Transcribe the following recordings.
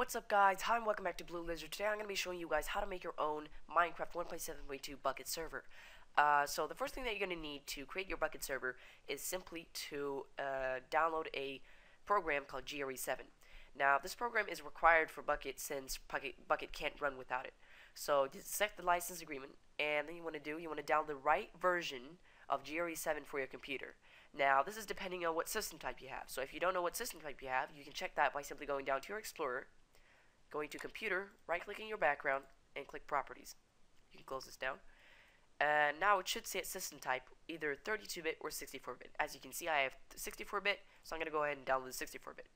What's up guys, hi and welcome back to Blue Lizard. Today I'm going to be showing you guys how to make your own Minecraft 1.7.2 Bukkit server. So the first thing that you're going to need to create your Bukkit server is simply to download a program called GRE7. Now this program is required for Bukkit since Bukkit can't run without it. So just select the license agreement, and then you want to download the right version of GRE7 for your computer. Now this is depending on what system type you have. So if you don't know what system type you have, you can check that by simply going down to your Explorer, going to Computer, right-clicking your background, and click Properties. You can close this down. And now it should say its system type, either 32-bit or 64-bit. As you can see, I have 64-bit, so I'm going to go ahead and download the 64-bit.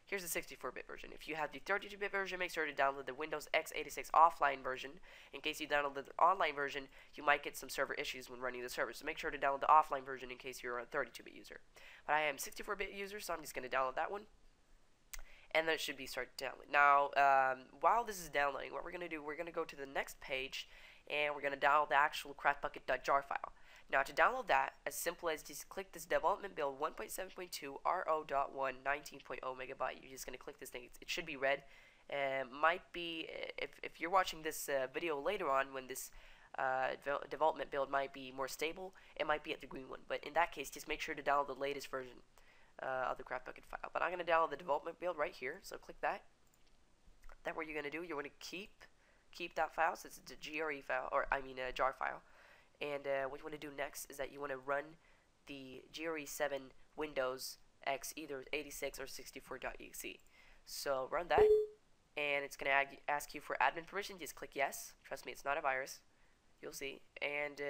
Here's the 64-bit version. If you have the 32-bit version, make sure to download the Windows x86 offline version. In case you download the online version, you might get some server issues when running the server. So make sure to download the offline version in case you're a 32-bit user. But I am a 64-bit user, so I'm just going to download that one. And then it should be started downloading. Now, while this is downloading, what we're going to do, we're going to go to the next page, and we're going to download the actual craftbukkit.jar file. Now, to download that, as simple as just click this development build 1.7.2 RO.1 19.0 megabyte. You're just going to click this thing. It should be red. Might be, if you're watching this video later on when this development build might be more stable, it might be at the green one. But in that case, just make sure to download the latest version of the craftbukkit file. But I'm going to download the development build right here, so click that. Then what you're going to do, you're going to keep that file, so it's a GRE file, or I mean a jar file. And what you want to do next is that you want to run the GRE7 Windows X either 86 or 64.exe. So run that, and it's going to ask you for admin permission. Just click yes. Trust me, it's not a virus. You'll see, and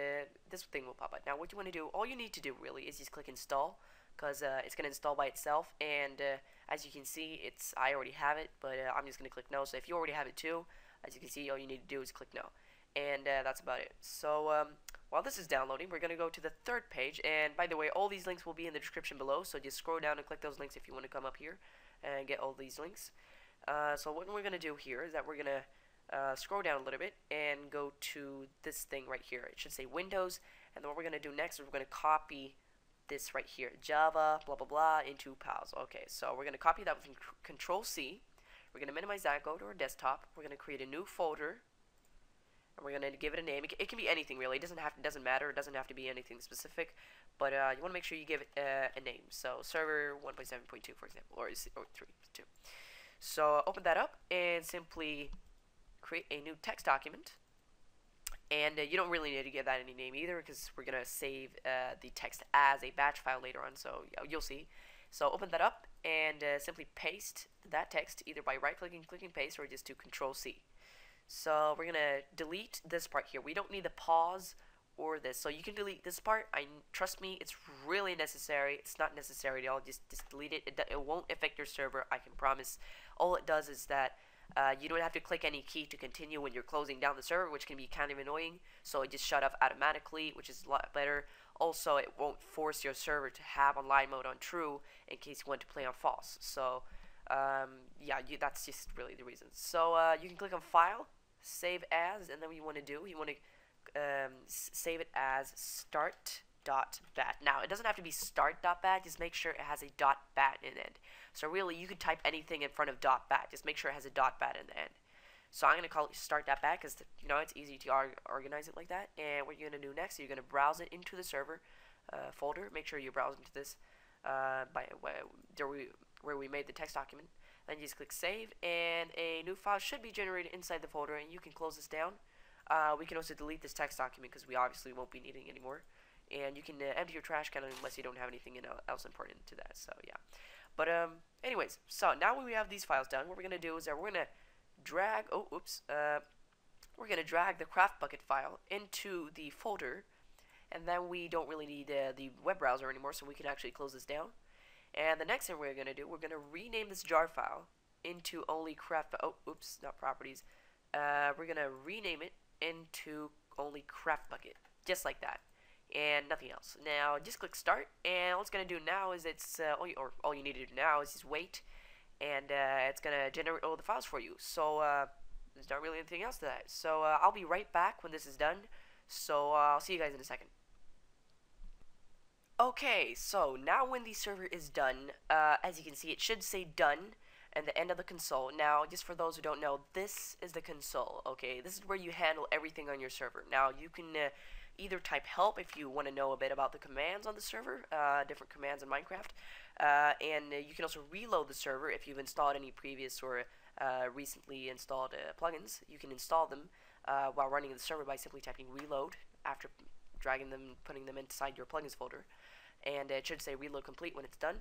this thing will pop up. Now what you want to do, all you need to do really is just click install, because it's going to install by itself. And as you can see, I already have it, but I'm just going to click no. So if you already have it too, as you can see, all you need to do is click no. And that's about it. So while this is downloading, we're going to go to the third page. And by the way, all these links will be in the description below, so just scroll down and click those links if you want to come up here and get all these links. So what we're going to do here is that we're going to scroll down a little bit and go to this thing right here. It should say Windows, and then what we're going to do next is we're going to copy this right here, Java, blah, blah, blah, into pals. Okay, so we're going to copy that with Control-C. We're going to minimize that, go to our desktop. We're going to create a new folder, and we're going to give it a name. It can be anything, really. It doesn't matter. It doesn't have to be anything specific, but you want to make sure you give it a name. So server 1.7.2, for example, or 3.2. So open that up and simply create a new text document. And you don't really need to give that any name either, because we're going to save the text as a batch file later on, so you'll see. So open that up and simply paste that text either by right-clicking, clicking paste, or just do Control-C. So we're going to delete this part here. We don't need the pause or this, so you can delete this part. Trust me, it's really necessary. It's not necessary at all. Just delete it. It won't affect your server, I can promise. All it does is that you don't have to click any key to continue when you're closing down the server, which can be kind of annoying. So it just shut off automatically, which is a lot better. Also, it won't force your server to have online mode on true in case you want to play on false. So yeah, that's just really the reason. So you can click on File, Save As, and then what you want to do, you want to save it as start.bat. Now, it doesn't have to be start.bat, just make sure it has a .bat in it. So really, you could type anything in front of .bat, just make sure it has a .bat in the end. So I'm going to call it start.bat because, you know, it's easy to organize it like that. And what you're going to do next, you're going to browse it into the server folder. Make sure you browse into this where we made the text document. Then you just click Save, and a new file should be generated inside the folder, and you can close this down. We can also delete this text document because we obviously won't be needing it anymore. And you can empty your trash can unless you don't have anything else important to that. So yeah. But anyways, so now when we have these files done, what we're gonna do is that we're gonna drag. We're gonna drag the craftbukkit file into the folder, and then we don't really need the web browser anymore, so we can actually close this down. And the next thing we're gonna do, we're gonna rename this jar file into only not properties. We're gonna rename it into only craftbukkit, just like that, and nothing else. Now just click Start, and all it's gonna do now is all you need to do now is just wait, and it's gonna generate all the files for you. So there's not really anything else to that. So I'll be right back when this is done. So I'll see you guys in a second. Okay, so now when the server is done, as you can see, it should say done, and the end of the console. Now, just for those who don't know, this is the console, okay? This is where you handle everything on your server. Now, you can either type help if you want to know a bit about the commands on the server, different commands in Minecraft, and you can also reload the server if you've installed any previous or recently installed plugins. You can install them while running the server by simply typing reload after dragging them, putting them inside your plugins folder, and it should say reload complete when it's done.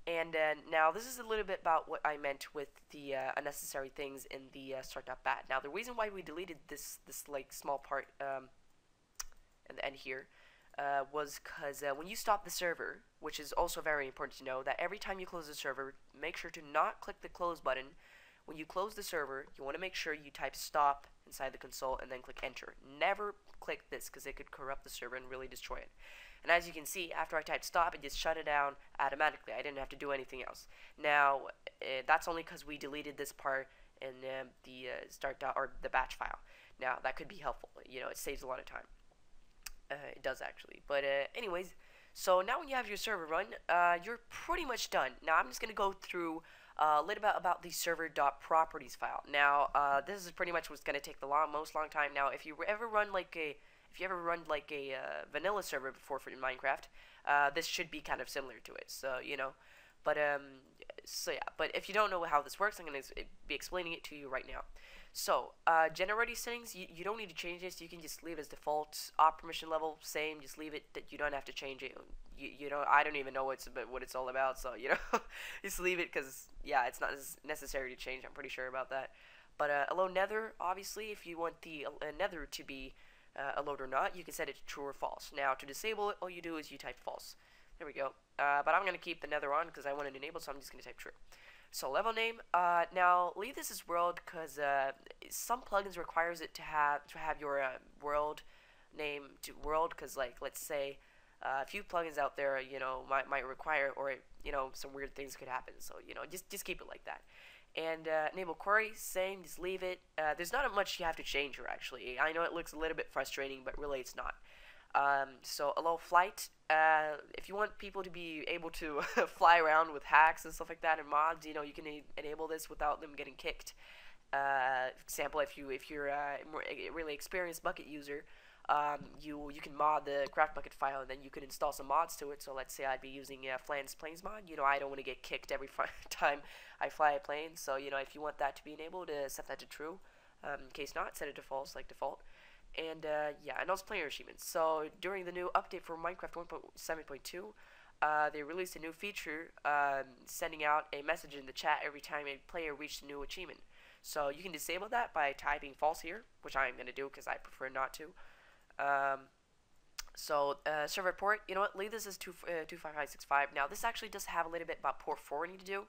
And now this is a little bit about what I meant with the unnecessary things in the start.bat. Now the reason why we deleted this like small part at the end here was because when you stop the server, which is also very important to know, that every time you close the server, make sure to not click the close button. When you close the server, you want to make sure you type stop inside the console and then click enter. Never click this because it could corrupt the server and really destroy it. And as you can see, after I typed stop, it just shut it down automatically. I didn't have to do anything else. Now, that's only because we deleted this part in the or the batch file. Now, that could be helpful. You know, it saves a lot of time. It does actually. But anyways, so now when you have your server run, you're pretty much done. Now, I'm just going to go through a little bit about the server.properties file. Now, this is pretty much what's going to take the most long time. Now, if you ever run like a vanilla server before in Minecraft, this should be kind of similar to it. So, you know, but so yeah. But if you don't know how this works, I'm going to be explaining it to you right now. So, generating settings, you don't need to change this. You can just leave it as default. Op permission level, same. Just leave it. That you don't have to change it. You know, I don't even know what it's all about. So, you know, just leave it because yeah, it's not necessary to change. I'm pretty sure about that. But allow nether, obviously, if you want the nether to be allowed or not, you can set it to true or false. Now, to disable it, all you do is you type false. There we go. But I'm going to keep the nether on because I want it enabled, so I'm just going to type true. So, level name. Now, leave this as world because some plugins requires it to have your world name to world because, like, let's say a few plugins out there, you know, might require, or you know, some weird things could happen. So, you know, just keep it like that. And enable query, same, just leave it. There's not much you have to change here, actually. I know it looks a little bit frustrating, but really it's not. So allow flight. If you want people to be able to fly around with hacks and stuff like that and mods, you know, you can enable this without them getting kicked. For example, if you're a really experienced Bukkit user, you can mod the craftbukkit file and then you can install some mods to it. So let's say I'd be using Flan's Planes mod. You know, I don't want to get kicked every time I fly a plane. So, you know, if you want that to be enabled, set that to true. In case not, set it to false like default. And yeah, and also player achievements. So during the new update for Minecraft 1.7.2, they released a new feature sending out a message in the chat every time a player reached a new achievement. So you can disable that by typing false here, which I'm going to do because I prefer not to. Server port, you know what, leave this as 25565. Now, this actually does have a little bit about port forwarding to do.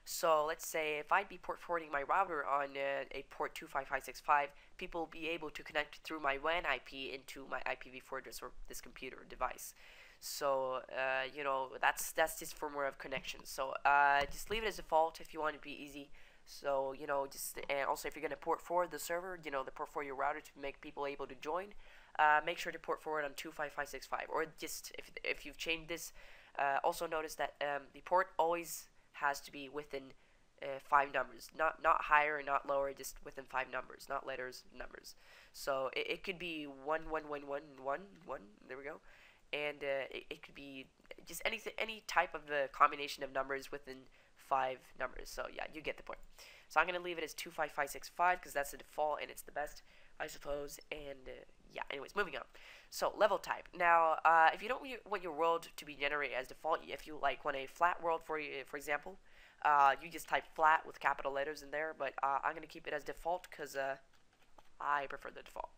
So, let's say if I'd be port forwarding my router on a port 25565, people will be able to connect through my WAN IP into my IPv4 address or this computer device. So, you know, that's just for more of connection. So, just leave it as default if you want it to be easy. So, you know, and also if you're going to port forward the server, you know, the port forward your router to make people able to join, make sure to port forward on 25565. Or just, if you've changed this, also notice that the port always has to be within 5 numbers. Not higher and not lower, just within 5 numbers, not letters, numbers. So, it could be 11111, there we go. And it could be just any type of combination of numbers within 5 numbers. So yeah, you get the point. So I'm gonna leave it as 25565 because that's the default and it's the best, I suppose. And yeah, anyways, moving on. So level type. Now, if you don't want your world to be generated as default, if you like want a flat world for example, you just type flat with capital letters in there. But I'm gonna keep it as default because I prefer the default.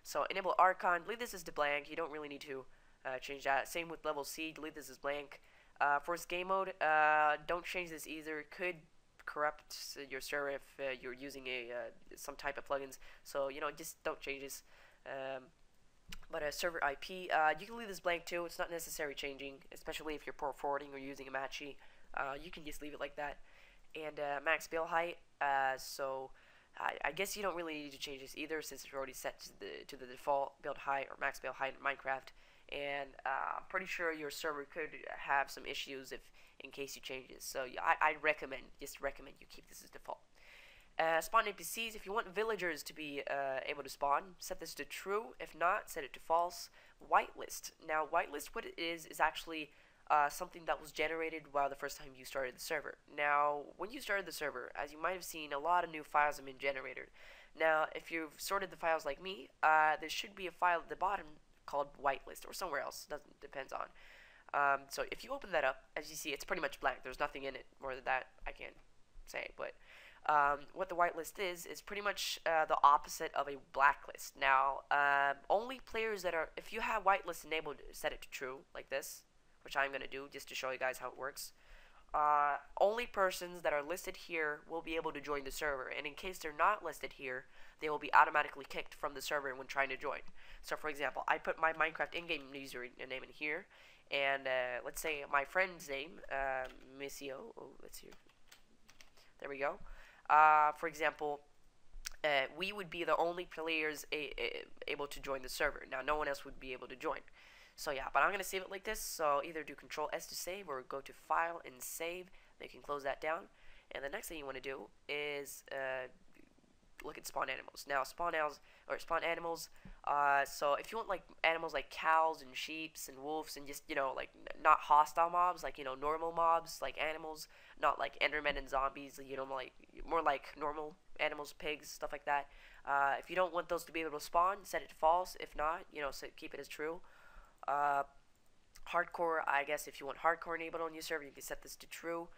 So enable Archon. Leave this as blank. You don't really need to change that. Same with level C. Leave this as blank. For game mode, don't change this either. It could corrupt your server if you're using some type of plugins. So, you know, just don't change this. But server IP, you can leave this blank too. It's not necessary changing, especially if you're port forwarding or using a matchy. You can just leave it like that. And max build height. So I guess you don't really need to change this either, since it's already set to the default build height or max build height in Minecraft. and I'm pretty sure your server could have some issues if in case you change this. So yeah, I recommend you keep this as default. Spawn NPCs. If you want villagers to be able to spawn, set this to true. If not, set it to false. Whitelist. Now, whitelist, what it is actually something that was generated while the first time you started the server. Now, when you started the server, as you might have seen, a lot of new files have been generated. Now, if you've sorted the files like me, there should be a file at the bottom called whitelist, or somewhere else. Depends on. So if you open that up, as you see, it's pretty much blank. There's nothing in it more than that I can't say, but what the whitelist is pretty much the opposite of a blacklist. Now, only players that are, if you have whitelist enabled, set it to true, like this, which I'm going to do just to show you guys how it works. Only persons that are listed here will be able to join the server, and in case they're not listed here, they will be automatically kicked from the server when trying to join. So, for example, I put my Minecraft in-game username in here, and let's say my friend's name, Missio. Oh, let's see. There we go. For example, we would be the only players able to join the server. Now, no one else would be able to join. So yeah, but I'm going to save it like this. So either do Control S to save, or go to File and Save. Then you can close that down. And the next thing you want to do is look at spawn animals. Now, spawn animals. So if you want like animals like cows and sheep and wolves, and just, you know, like not hostile mobs, like, you know, normal mobs, like animals, not like endermen and zombies, you know, like more like normal animals, pigs, stuff like that. If you don't want those to be able to spawn, set it to false. If not, you know, keep it as true. Hardcore, I guess if you want hardcore enabled on your server, you can set this to true.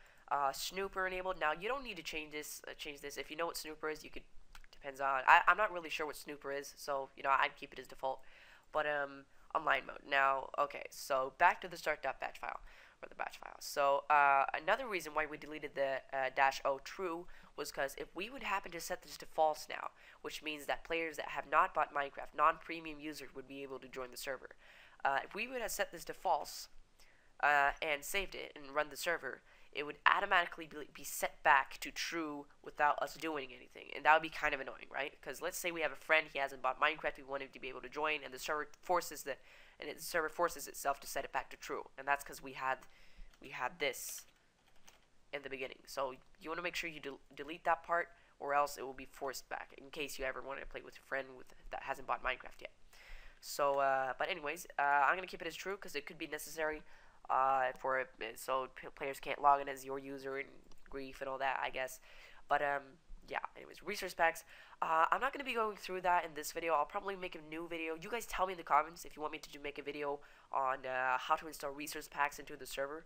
Snooper enabled. Now, you don't need to change this. If you know what snooper is, you could. Depends on. I'm not really sure what snooper is, so you know, I'd keep it as default. But online mode. Now, okay, so back to the start.batch file, or the batch file. So another reason why we deleted the -o true was because if we would happen to set this to false now, which means that players that have not bought Minecraft, non-premium users, would be able to join the server. If we would have set this to false and saved it and run the server, it would automatically be set back to true without us doing anything, and that would be kind of annoying, right? Because let's say we have a friend, he hasn't bought Minecraft, we want him to be able to join, and the server forces itself to set it back to true, and that's because we had this in the beginning. So you want to make sure you delete that part, or else it will be forced back in case you ever want to play with a friend that hasn't bought Minecraft yet. So, but anyways, I'm gonna keep it as true because it could be necessary so players can't log in as your user and grief and all that, I guess. But yeah. Anyways, resource packs. I'm not gonna be going through that in this video. I'll probably make a new video. You guys tell me in the comments if you want me to make a video on how to install resource packs into the server.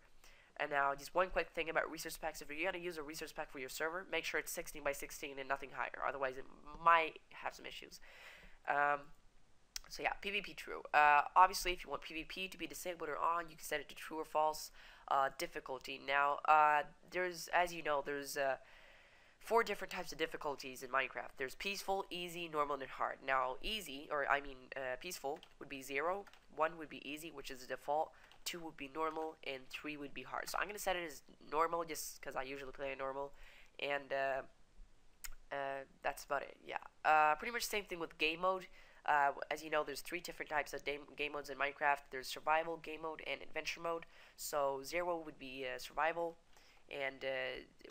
And now, just one quick thing about resource packs. If you're gonna use a resource pack for your server, make sure it's 16 by 16 and nothing higher. Otherwise, it might have some issues. So yeah, PvP true. Obviously, if you want PvP to be disabled or on, you can set it to true or false. Difficulty. Now, there's, as you know, there's 4 different types of difficulties in Minecraft. There's peaceful, easy, normal, and hard. Now, easy, or I mean peaceful, would be 0. 1 would be easy, which is the default. 2 would be normal, and 3 would be hard. So I'm gonna set it as normal, just because I usually play normal, and that's about it. Yeah. Pretty much same thing with game mode. As you know, there's 3 different types of game modes in Minecraft. There's survival, game mode, and adventure mode. So 0 would be survival, and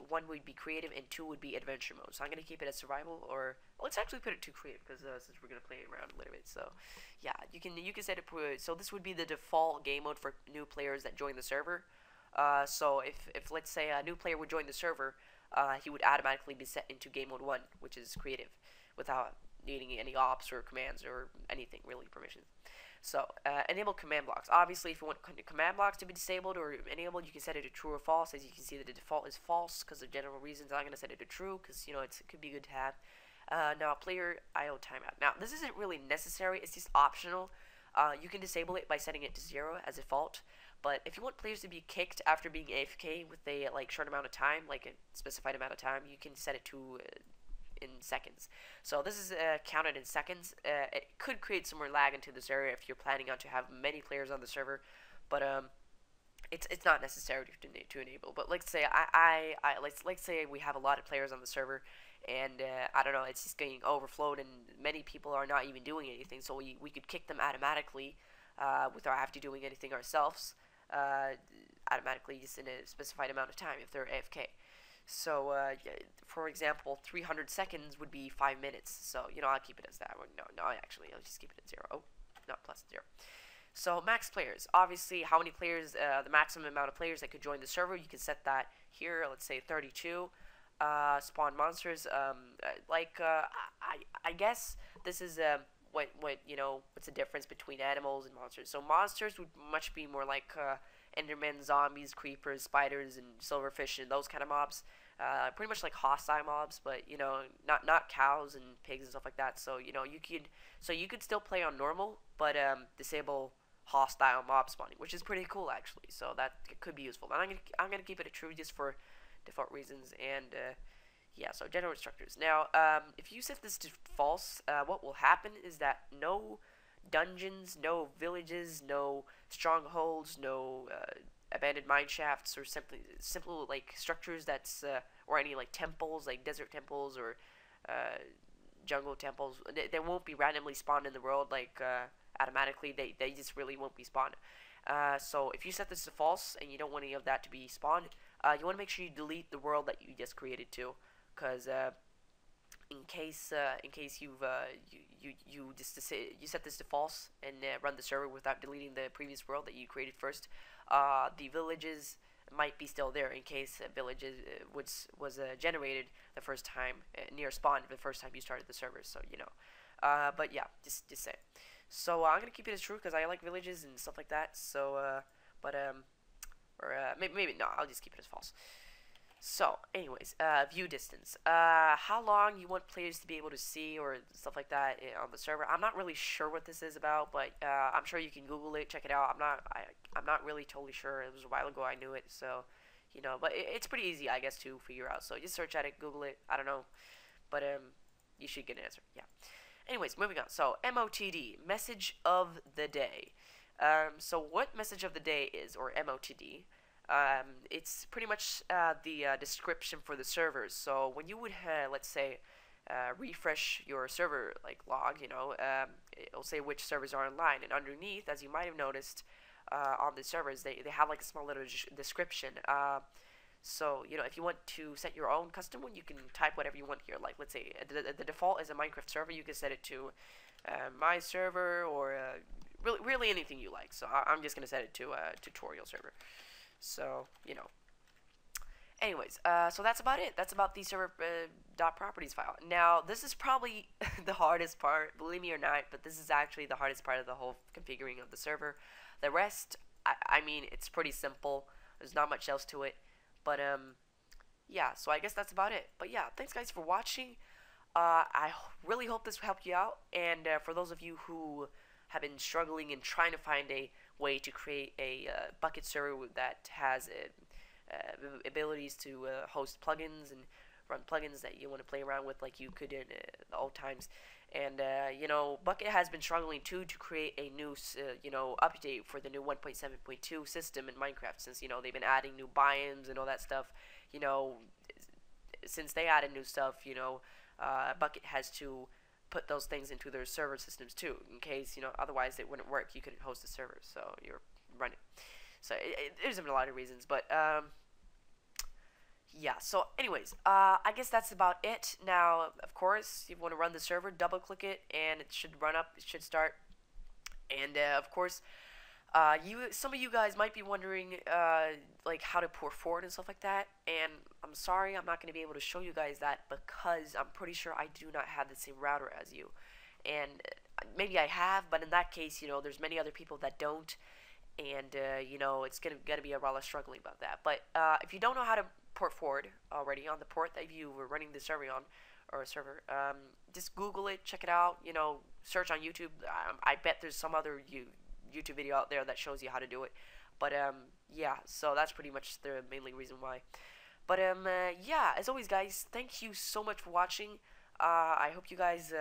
1 would be creative, and 2 would be adventure mode. So I'm gonna keep it as survival, or let's actually put it to creative, because since we're gonna play around a little bit. So yeah, you can set it. So this would be the default game mode for new players that join the server. So if let's say a new player would join the server, he would automatically be set into game mode 1, which is creative, without needing any ops or commands or anything, really, permissions. So, enable command blocks. Obviously, if you want command blocks to be disabled or enabled, you can set it to true or false. As you can see, the default is false because of general reasons. I'm going to set it to true because, you know, it could be good to have. Now, player IO timeout. Now, this isn't really necessary. It's just optional. You can disable it by setting it to 0 as default. But if you want players to be kicked after being AFK with a short amount of time, like a specified amount of time, you can set it to in seconds. So this is counted in seconds. It could create some more lag into this area if you're planning on to have many players on the server, but it's not necessary to enable. But let's say let's say we have a lot of players on the server, and I don't know, it's just getting overflowed, and many people are not even doing anything. So we could kick them automatically without having to doing anything ourselves, uh, automatically just in a specified amount of time if they're AFK. So, for example, 300 seconds would be 5 minutes. So, I'll keep it as that. No, actually, I'll just keep it at 0. Oh, not plus 0. So, max players. Obviously, how many players, the maximum amount of players that could join the server, you can set that here. Let's say 32. Spawn monsters. I guess this is what's the difference between animals and monsters. So monsters would much be more like Endermen, zombies, creepers, spiders, and silverfish, and those kind of mobs. Pretty much like hostile mobs, but not cows and pigs and stuff like that. So you could still play on normal, but disable hostile mob spawning, which is pretty cool actually. So that could be useful. And I'm gonna keep it a true just for default reasons. And yeah, so general instructors. Now, if you set this to false, what will happen is that no dungeons, no villages, no strongholds, no abandoned mine shafts, or simple like structures or any like temples, like desert temples or jungle temples. They won't be randomly spawned in the world like automatically. They just really won't be spawned. So if you set this to false and you don't want any of that to be spawned, you want to make sure you delete the world that you just created too, because in case you set this to false and run the server without deleting the previous world that you created first, the villages might be still there in case villages was generated the first time near spawn the first time you started the server. So but yeah, just say. So I'm gonna keep it as true because I like villages and stuff like that. So maybe no, I'll just keep it as false. So, anyways, view distance. How long you want players to be able to see or stuff like that on the server. I'm not really sure what this is about, but I'm sure you can Google it, check it out. I'm not really totally sure. It was a while ago I knew it, so but it's pretty easy, I guess, to figure out. So just search at it, Google it. I don't know, but you should get an answer. Yeah. Anyways, moving on. So MOTD, message of the day. So what message of the day is, or MOTD? It's pretty much the description for the servers. So when you would let's say refresh your server like log, it'll say which servers are online, and underneath, as you might have noticed on the servers, they have like a small little description. So if you want to set your own custom one, you can type whatever you want here. Like let's say the default is a Minecraft server. You can set it to my server, or really anything you like. So I'm just gonna set it to a tutorial server. So, anyways, so that's about it. That's about the server .properties file. Now, this is probably the hardest part, believe me or not, but this is actually the hardest part of the whole configuring of the server. The rest, I mean, it's pretty simple. There's not much else to it. But, yeah, so I guess that's about it. But, yeah, thanks, guys, for watching. I really hope this helped you out. And for those of you who have been struggling and trying to find a way to create a Bukkit server that has abilities to host plugins and run plugins that you want to play around with like you could in the old times. And Bukkit has been struggling too to create a new update for the new 1.7.2 system in Minecraft, since they've been adding new biomes and all that stuff. Since they added new stuff, Bukkit has to put those things into their server systems too, in case otherwise it wouldn't work. You couldn't host a server, so you're running. So there's a lot of reasons, but yeah. So anyways, I guess that's about it. Now, of course, if you want to run the server, double click it, and it should run up. It should start. And of course, some of you guys might be wondering like how to port forward and stuff like that, and I'm sorry I'm not going to be able to show you guys that because I'm pretty sure I do not have the same router as you. And maybe I have, but in that case, there's many other people that don't, and it's gonna be a while of struggling about that. But if you don't know how to port forward already on the port that you were running the server on, or a server, just Google it, check it out, search on YouTube. I bet there's some other YouTube video out there that shows you how to do it. But yeah, so that's pretty much the mainly reason why. But yeah, as always, guys, thank you so much for watching. I hope you guys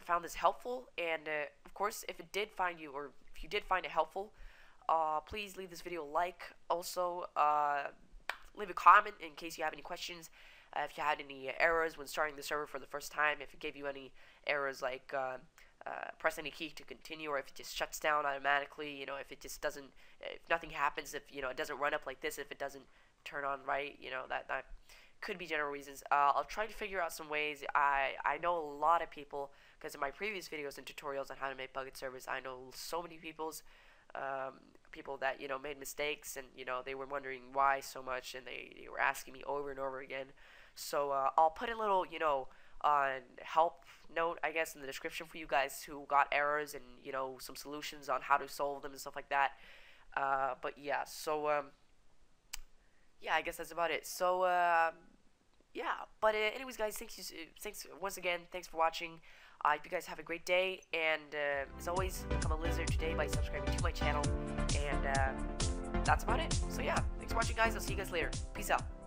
found this helpful, and of course, if it did find you, or if you did find it helpful, please leave this video a like. Also, leave a comment in case you have any questions. If you had any errors when starting the server for the first time, if it gave you any errors like press any key to continue, or if it just shuts down automatically, you know, if it just doesn't, if nothing happens, if, you know, it doesn't run up like this, if it doesn't turn on right, you know, that could be general reasons. I'll try to figure out some ways. I know a lot of people, because in my previous videos and tutorials on how to make Bukkit servers, I know so many people that, you know, made mistakes, and, you know, they were wondering why so much, and they were asking me over and over again. So I'll put a little, you know, help note, I guess, in the description for you guys who got errors, and, you know, some solutions on how to solve them and stuff like that. But yeah, so yeah, I guess that's about it. So yeah, but anyways, guys, thanks once again, thanks for watching. I hope you guys have a great day, and as always, become a lizard today by subscribing to my channel, and that's about it. So yeah, thanks for watching, guys. I'll see you guys later. Peace out.